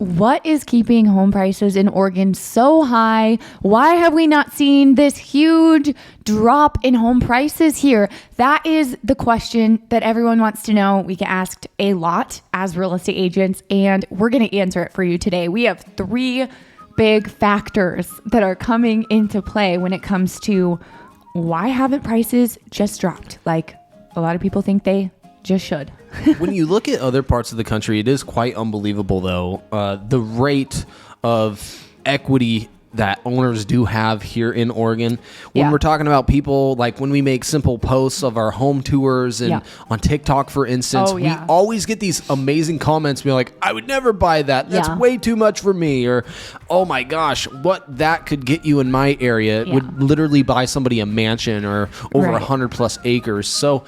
what is keeping home prices in Oregon so high? Why have we not seen this huge drop in home prices here? That is the question that everyone wants to know. We get asked a lot as real estate agents, and we're going to answer it for you today. We have 3 big factors that are coming into play when it comes to why haven't prices just dropped like a lot of people think they just should. When you look at other parts of the country, it is quite unbelievable, though, the rate of equity that owners do have here in Oregon. When we're talking about people, like when we make simple posts of our home tours and on TikTok, for instance, we always get these amazing comments being like, I would never buy that. That's way too much for me. Or, oh my gosh, what that could get you in my area. It would literally buy somebody a mansion or over 100 plus acres. So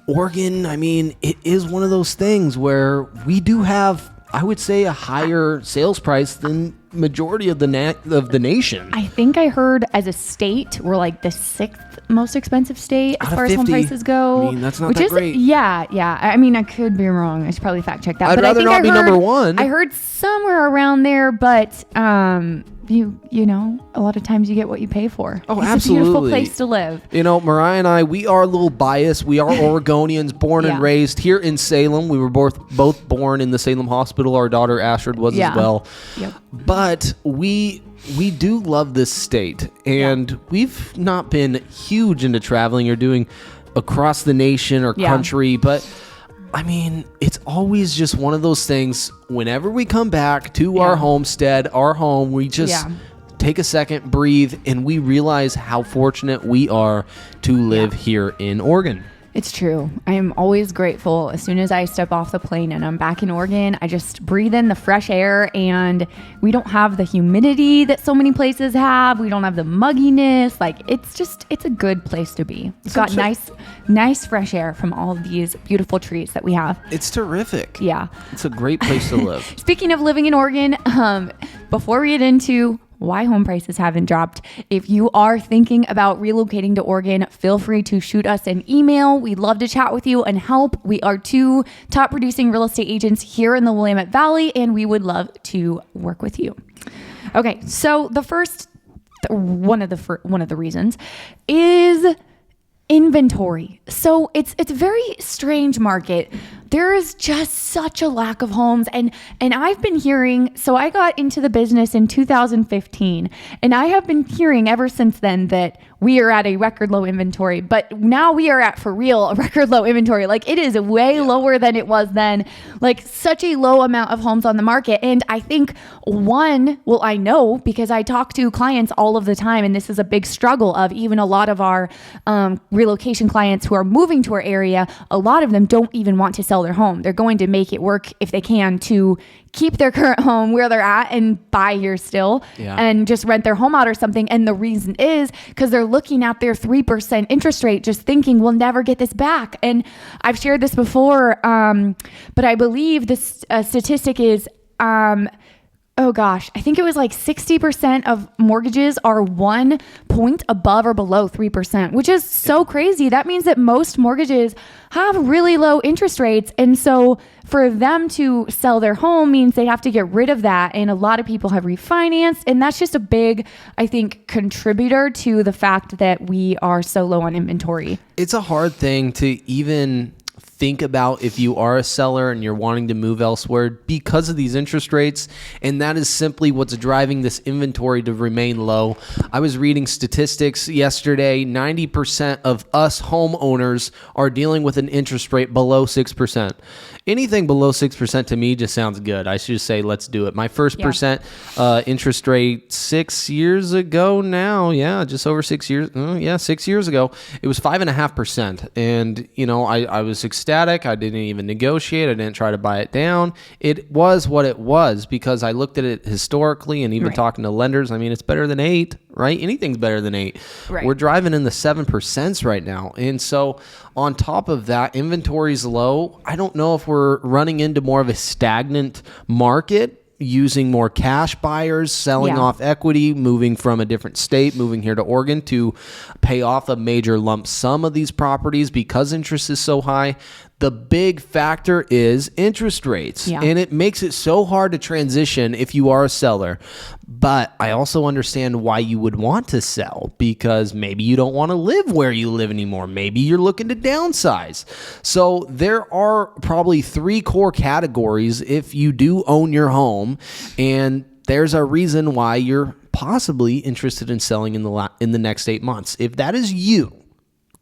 Oregon, I mean, it is one of those things where we do have, I would say, a higher sales price than majority of the nation. I think I heard as a state, we're like the 6th most expensive state as far as home prices go. I mean, that's not that great. Yeah. I mean, I could be wrong. I should probably fact check that. I'd rather not be number 1. I heard somewhere around there, but you know, a lot of times you get what you pay for. Oh, it's absolutely. a beautiful place to live. You know, Mariah and I, we are a little biased. We are Oregonians, born and raised here in Salem. We were both born in the Salem Hospital. Our daughter Astrid was as well. Yep. But we do love this state, and we've not been huge into traveling or doing across the nation or country, but I mean, it's always just one of those things. Whenever we come back to our homestead, our home, we just take a second, breathe, and we realize how fortunate we are to live here in Oregon. It's true. I am always grateful. As soon as I step off the plane and I'm back in Oregon, I just breathe in the fresh air, and we don't have the humidity that so many places have. We don't have the mugginess. Like, it's a good place to be. It's got nice fresh air from all of these beautiful trees that we have. It's terrific. Yeah. It's a great place to live. Speaking of living in Oregon, before we get into why home prices haven't dropped, if you are thinking about relocating to Oregon, feel free to shoot us an email. We'd love to chat with you and help. We are 2 top producing real estate agents here in the Willamette Valley, and we would love to work with you. Okay, so the first one of the reasons is inventory. So it's a very strange market. There is just such a lack of homes, and I've been hearing, so I got into the business in 2015, and I have been hearing ever since then that we are at a record low inventory, but now we are at, for real, a record low inventory. Like, it is way lower than it was then, like such a low amount of homes on the market. And I think I know because I talk to clients all of the time, and this is a big struggle of even a lot of our relocation clients who are moving to our area. A lot of them don't even want to sell their home. They're going to make it work if they can to keep their current home where they're at and buy here still and just rent their home out or something. And the reason is because they're looking at their 3% interest rate, just thinking we'll never get this back. And I've shared this before, but I believe this statistic is, I think it was like 60% of mortgages are 1 point above or below 3%, which is so crazy. That means that most mortgages have really low interest rates. And so for them to sell their home means they have to get rid of that. And a lot of people have refinanced. And that's just a big, I think, contributor to the fact that we are so low on inventory. It's a hard thing to even think about if you are a seller and you're wanting to move elsewhere because of these interest rates. And that is simply what's driving this inventory to remain low. I was reading statistics yesterday. 90% of us homeowners are dealing with an interest rate below 6%. Anything below 6% to me just sounds good. I should just say, let's do it. My first percent interest rate 6 years ago now. Yeah, just over 6 years. 6 years ago, it was 5.5%. And, you know, I was ecstatic. I didn't even negotiate. I didn't try to buy it down. It was what it was because I looked at it historically and even talking to lenders. I mean, it's better than 8, right? Anything's better than 8. Right. We're driving in the 7% right now. And so on top of that, inventory's low. I don't know if we're running into more of a stagnant market, using more cash buyers, selling off equity, moving from a different state, moving here to Oregon to pay off a major lump sum of these properties because interest is so high. The big factor is interest rates, and it makes it so hard to transition if you are a seller. But I also understand why you would want to sell, because maybe you don't want to live where you live anymore. Maybe you're looking to downsize. So there are probably 3 core categories if you do own your home, and there's a reason why you're possibly interested in selling in the next 8 months. If that is you,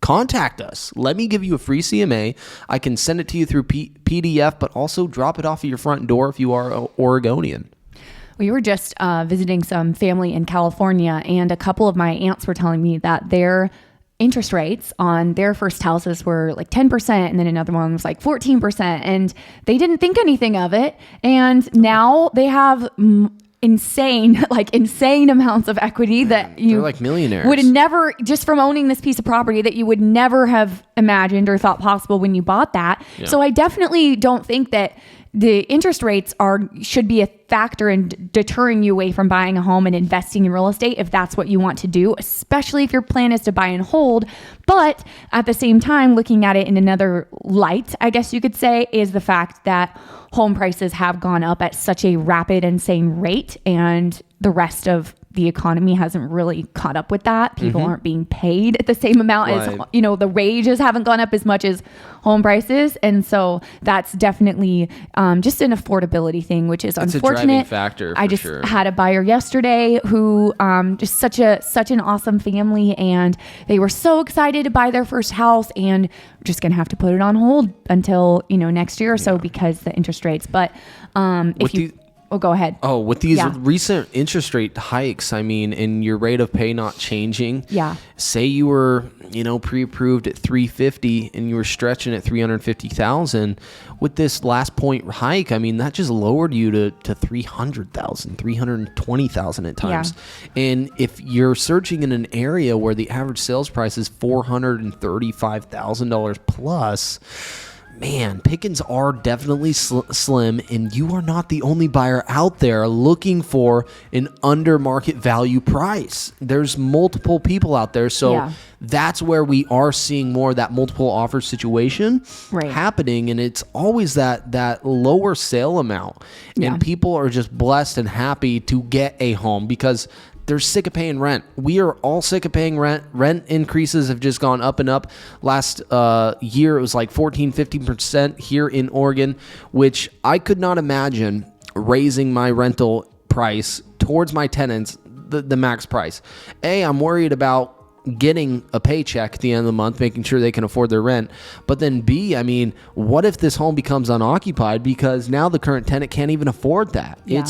contact us. Let me give you a free CMA. I can send it to you through PDF, but also drop it off at your front door if you are an Oregonian. We were just visiting some family in California, and a couple of my aunts were telling me that their interest rates on their first houses were like 10%, and then another one was like 14%, and they didn't think anything of it. And now they have insane amounts of equity that they're like millionaires. Would never, just from owning this piece of property, that you would never have imagined or thought possible when you bought that. Yeah. So I definitely don't think that the interest rates should be a factor in deterring you away from buying a home and investing in real estate if that's what you want to do, especially if your plan is to buy and hold. But at the same time, looking at it in another light, I guess you could say, is the fact that home prices have gone up at such a rapid, insane rate, and the rest of the economy hasn't really caught up with that. People aren't being paid at the same amount as, the wages haven't gone up as much as home prices. And so that's definitely just an affordability thing, which is unfortunate. It's a driving factor for I just sure. had a buyer yesterday who just such an awesome family, and they were so excited to buy their first house, and we're just going to have to put it on hold until, next year or so because the interest rates. But go ahead. Oh, with these recent interest rate hikes, and your rate of pay not changing. Yeah. Say you were, pre-approved at $350 and you were stretching at $350,000. With this last point hike, that just lowered you to $300,000, $320,000 at times. Yeah. And if you're searching in an area where the average sales price is $435,000 plus, man, pickings are definitely slim, and you are not the only buyer out there looking for an under market value price. There's multiple people out there, so that's where we are seeing more of that multiple offer situation happening, and it's always that lower sale amount, and people are just blessed and happy to get a home because they're sick of paying rent. We are all sick of paying rent. Rent increases have just gone up and up. Last year, it was like 15% here in Oregon, which I could not imagine raising my rental price towards my tenants, the max price. I'm worried about getting a paycheck at the end of the month, making sure they can afford their rent. But then B, what if this home becomes unoccupied because now the current tenant can't even afford that? Yeah.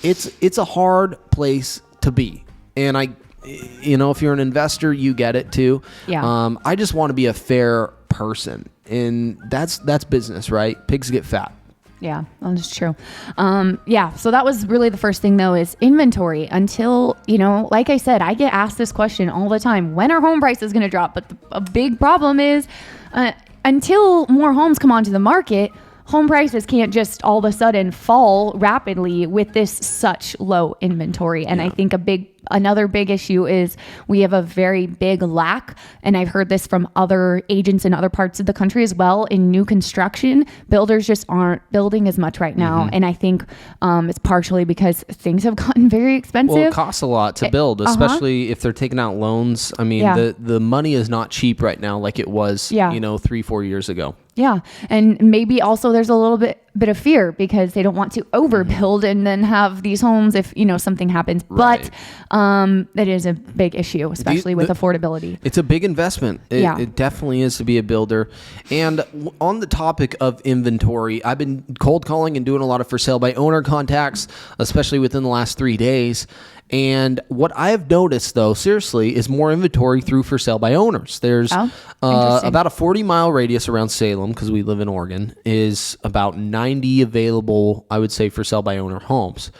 It's a hard place to be. And if you're an investor, you get it too. Yeah. I just want to be a fair person, and that's business, right? Pigs get fat. Yeah, that's true. So that was really the first thing though, is inventory. Until, like I said, I get asked this question all the time. When are home prices going to drop? But a big problem is until more homes come onto the market, home prices can't just all of a sudden fall rapidly with this such low inventory. And I think another big issue is we have a very big lack, and I've heard this from other agents in other parts of the country as well, in new construction. Builders just aren't building as much right now. And I think it's partially because things have gotten very expensive. Well, it costs a lot to build, especially if they're taking out loans. The money is not cheap right now like it was, 3-4 years ago. Yeah. And maybe also there's a little bit of fear because they don't want to overbuild and then have these homes if, something happens. Right. But it is a big issue, especially with affordability. It's a big investment. It definitely is to be a builder. And on the topic of inventory, I've been cold calling and doing a lot of for sale by owner contacts, especially within the last 3 days. And what I have noticed, though, seriously, is more inventory through for sale by owners. There's about a 40-mile radius around Salem, because we live in Oregon, is about 90 available, I would say, for sale by owner homes.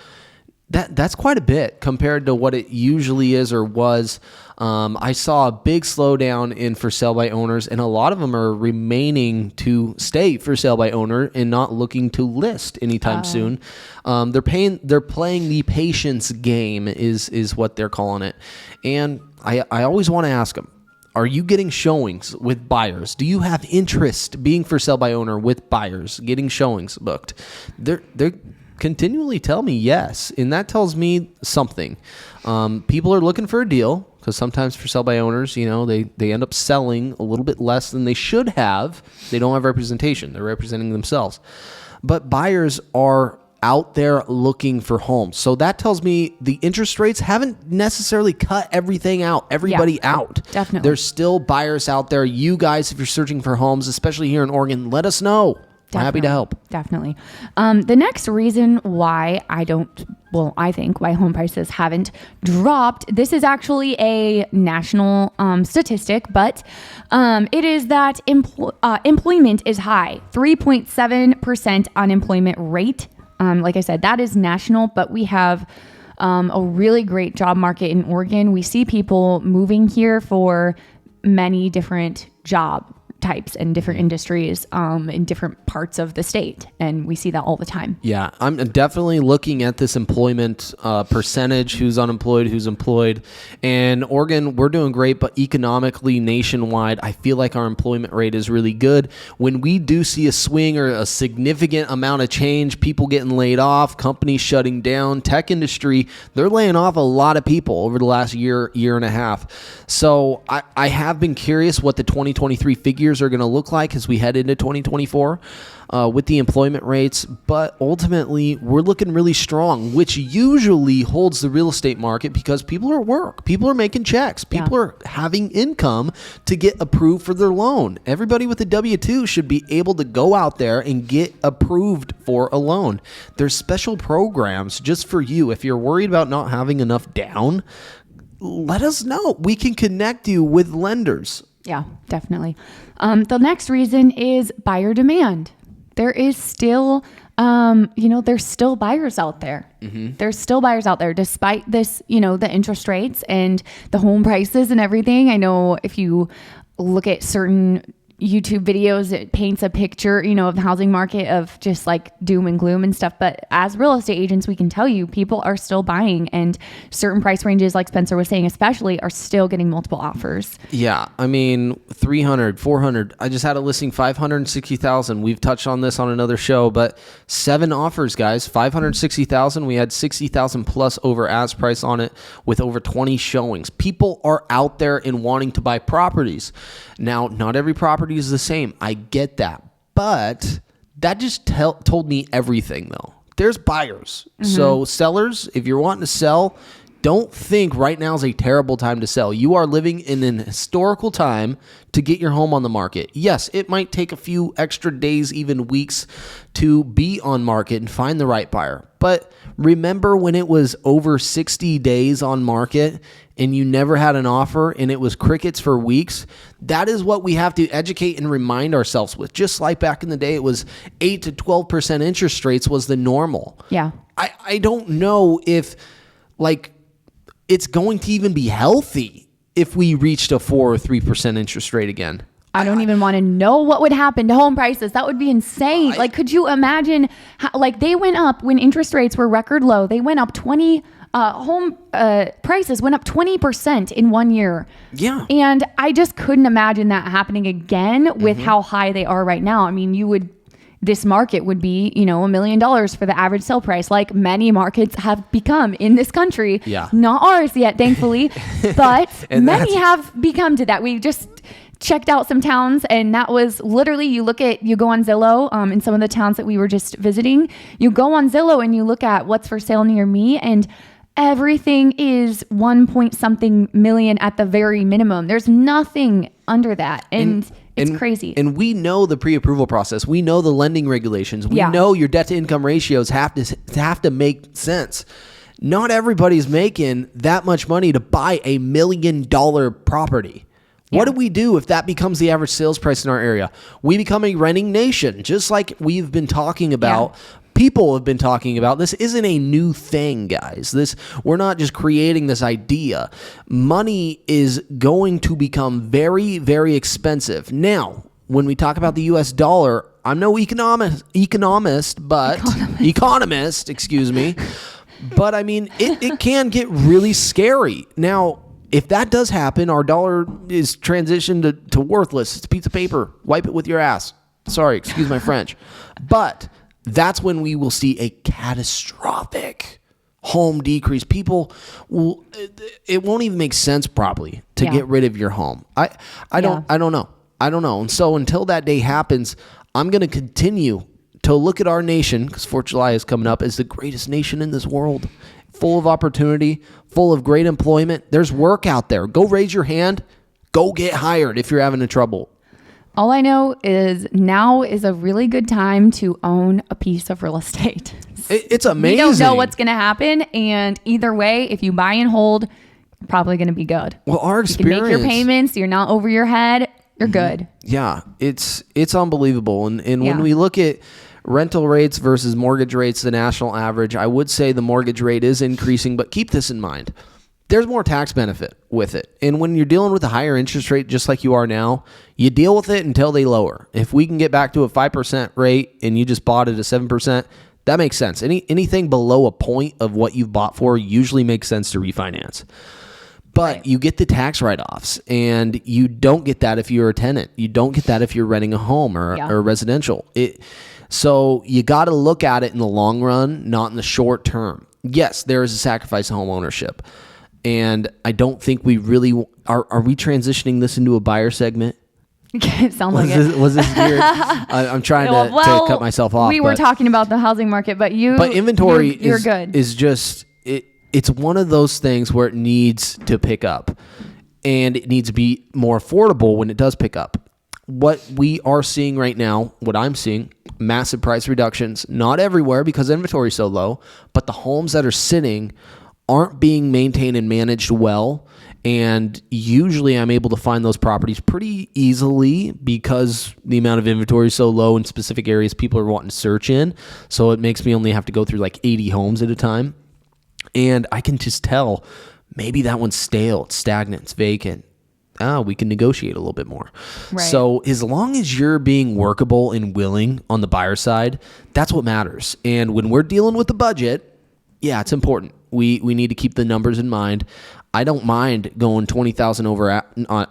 That's quite a bit compared to what it usually is or was. I saw a big slowdown in for sale by owners, and a lot of them are remaining to stay for sale by owner and not looking to list anytime soon. They're playing the patience game is what they're calling it. And I always want to ask them, Are you getting showings with buyers? Do you have interest being for sale by owner with buyers, getting showings booked? They're continually tell me yes, and that tells me something. People are looking for a deal, because sometimes for sale by owners, they end up selling a little bit less than they should have. They don't have representation. They're representing themselves. But buyers are out there looking for homes. So that tells me the interest rates haven't necessarily cut everything out, everybody out. Definitely. There's still buyers out there. You guys, if you're searching for homes, especially here in Oregon, let us know. I'm happy to help. Definitely. The next reason why I think why home prices haven't dropped, this is actually a national statistic, but it is that employment is high, 3.7% unemployment rate. Like I said, that is national, but we have a really great job market in Oregon. We see people moving here for many different job types and different industries in different parts of the state. And we see that all the time. Yeah, I'm definitely looking at this employment percentage, who's unemployed, who's employed. And Oregon, we're doing great, but economically, nationwide, I feel like our employment rate is really good. When we do see a swing or a significant amount of change, people getting laid off, companies shutting down, tech industry, they're laying off a lot of people over the last year and a half. So I have been curious what the 2023 figures are going to look like as we head into 2024 with the employment rates, but ultimately we're looking really strong, which usually holds the real estate market because people are at work, people are making checks, people are having income to get approved for their loan. Everybody with a W-2 should be able to go out there and get approved for a loan. There's special programs just for you. If you're worried about not having enough down, let us know. We can connect you with lenders. Yeah, definitely. The next reason is buyer demand. There is still, there's still buyers out there. Mm-hmm. There's still buyers out there despite this, the interest rates and the home prices and everything. I know if you look at certain YouTube videos, it paints a picture, of the housing market of just like doom and gloom and stuff. But as real estate agents, we can tell you people are still buying, and certain price ranges, like Spencer was saying, especially, are still getting multiple offers. Yeah. I mean, 300, 400. I just had a listing, 560,000. We've touched on this on another show, but 7 offers, guys, 560,000. We had 60,000 plus over ask price on it with over 20 showings. People are out there and wanting to buy properties. Now, not every property is the same. I get that. But that just told me everything, though. There's buyers. Mm-hmm. So sellers, if you're wanting to sell, don't think right now is a terrible time to sell. You are living in an historical time to get your home on the market. Yes, it might take a few extra days, even weeks, to be on market and find the right buyer. But remember when it was over 60 days on market and you never had an offer and it was crickets for weeks? That is what we have to educate and remind ourselves with. Just like back in the day, it was 8 to 12% interest rates was the normal. Yeah. I don't know if it's going to even be healthy if we reached a 4 or 3% interest rate again. I don't even want to know what would happen to home prices. That would be insane. Could you imagine how, they went up when interest rates were record low. They went up home prices went up 20% in 1 year. Yeah. And I just couldn't imagine that happening again with how high they are right now. I mean, this market would be, $1 million for the average sale price, like many markets have become in this country. Yeah. Not ours yet, thankfully, but many have become to that. We just checked out some towns, and that was literally, you go on Zillow, in some of the towns that we were just visiting, you go on Zillow and you look at what's for sale near me, and everything is 1 point something million at the very minimum. There's nothing under that. And it's crazy. And we know the pre-approval process. We know the lending regulations. We know your debt to income ratios have to make sense. Not everybody's making that much money to buy $1 million property. What do we do if that becomes the average sales price in our area? We become a renting nation, just like we've been talking about. People have been talking about. This isn't a new thing, guys. We're not just creating this idea. Money is going to become very, very expensive. Now, when we talk about the US dollar, I'm no economist, excuse me. But I mean, it can get really scary. Now, if that does happen, our dollar is transitioned to worthless. It's a piece of paper. Wipe it with your ass. Sorry, excuse my French. But that's when we will see a catastrophic home decrease. People will, it won't even make sense probably to get rid of your home. I don't know. And so until that day happens, I'm going to continue to look at our nation, because 4th of July is coming up, as the greatest nation in this world, full of opportunity, full of great employment. There's work out there. Go raise your hand. Go get hired if you're having trouble. All I know is now is a really good time to own a piece of real estate. It's amazing. We don't know what's going to happen. And either way, if you buy and hold, probably going to be good. Well, our experience. You can make your payments. You're not over your head. You're good. Yeah, it's unbelievable. And when we look at rental rates versus mortgage rates, the national average, I would say the mortgage rate is increasing, but keep this in mind. There's more tax benefit with it. And when you're dealing with a higher interest rate, just like you are now, you deal with it until they lower. If we can get back to a 5% rate and you just bought it at 7%, that makes sense. Anything below a point of what you've bought for usually makes sense to refinance. But you get the tax write-offs, and you don't get that if you're a tenant. You don't get that if you're renting a home or residential. So you got to look at it in the long run, not in the short term. Yes, there is a sacrifice of home ownership. And I don't think we really are we transitioning this into a buyer segment? It sounds like it. Was this weird? I'm trying to cut myself off. We were talking about the housing market, but inventory you're good. Is just it's one of those things where it needs to pick up, and it needs to be more affordable when it does pick up. What we are seeing right now, what I'm seeing, massive price reductions, not everywhere because inventory is so low, but the homes that are sitting aren't being maintained and managed well. And usually I'm able to find those properties pretty easily because the amount of inventory is so low in specific areas people are wanting to search in. So it makes me only have to go through like 80 homes at a time. And I can just tell maybe that one's stale, it's stagnant, it's vacant. We can negotiate a little bit more. Right. So as long as you're being workable and willing on the buyer side, that's what matters. And when we're dealing with the budget, yeah, it's important. We need to keep the numbers in mind. I don't mind going $20,000 over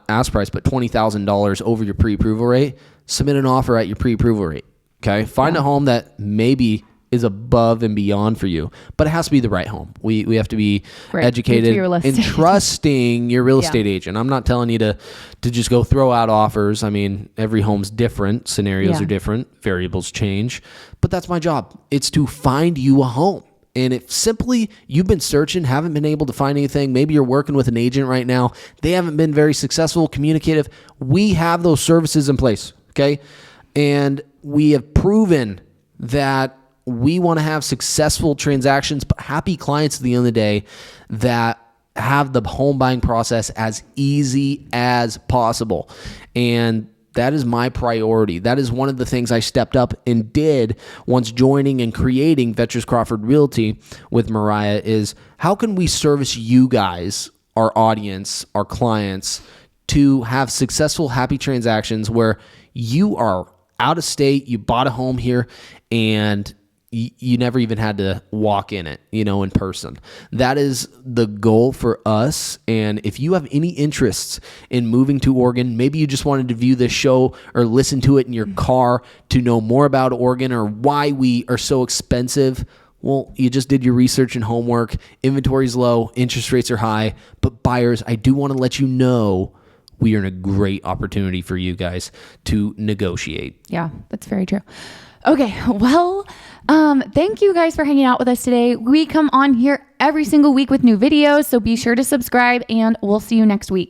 ask price, but $20,000 over your pre-approval rate. Submit an offer at your pre-approval rate. Okay, find a home that maybe is above and beyond for you, but it has to be the right home. We have to be educated and trusting your real estate agent. I'm not telling you to just go throw out offers. I mean, every home's different. Scenarios are different. Variables change, but that's my job. It's to find you a home. And if simply you've been searching, haven't been able to find anything, maybe you're working with an agent right now, they haven't been very successful, communicative, we have those services in place, okay? And we have proven that we want to have successful transactions, but happy clients at the end of the day that have the home buying process as easy as possible. And that is my priority. That is one of the things I stepped up and did once joining and creating Vettrus Crawford Realty with Mariah is how can we service you guys, our audience, our clients, to have successful, happy transactions where you are out of state, you bought a home here, and you never even had to walk in it, in person. That is the goal for us. And if you have any interests in moving to Oregon, maybe you just wanted to view this show or listen to it in your car to know more about Oregon or why we are so expensive. Well, you just did your research and homework. Inventory's low, interest rates are high, but buyers, I do want to let you know we are in a great opportunity for you guys to negotiate. Yeah, that's very true. Okay, well, thank you guys for hanging out with us today. We come on here every single week with new videos, so be sure to subscribe, and we'll see you next week.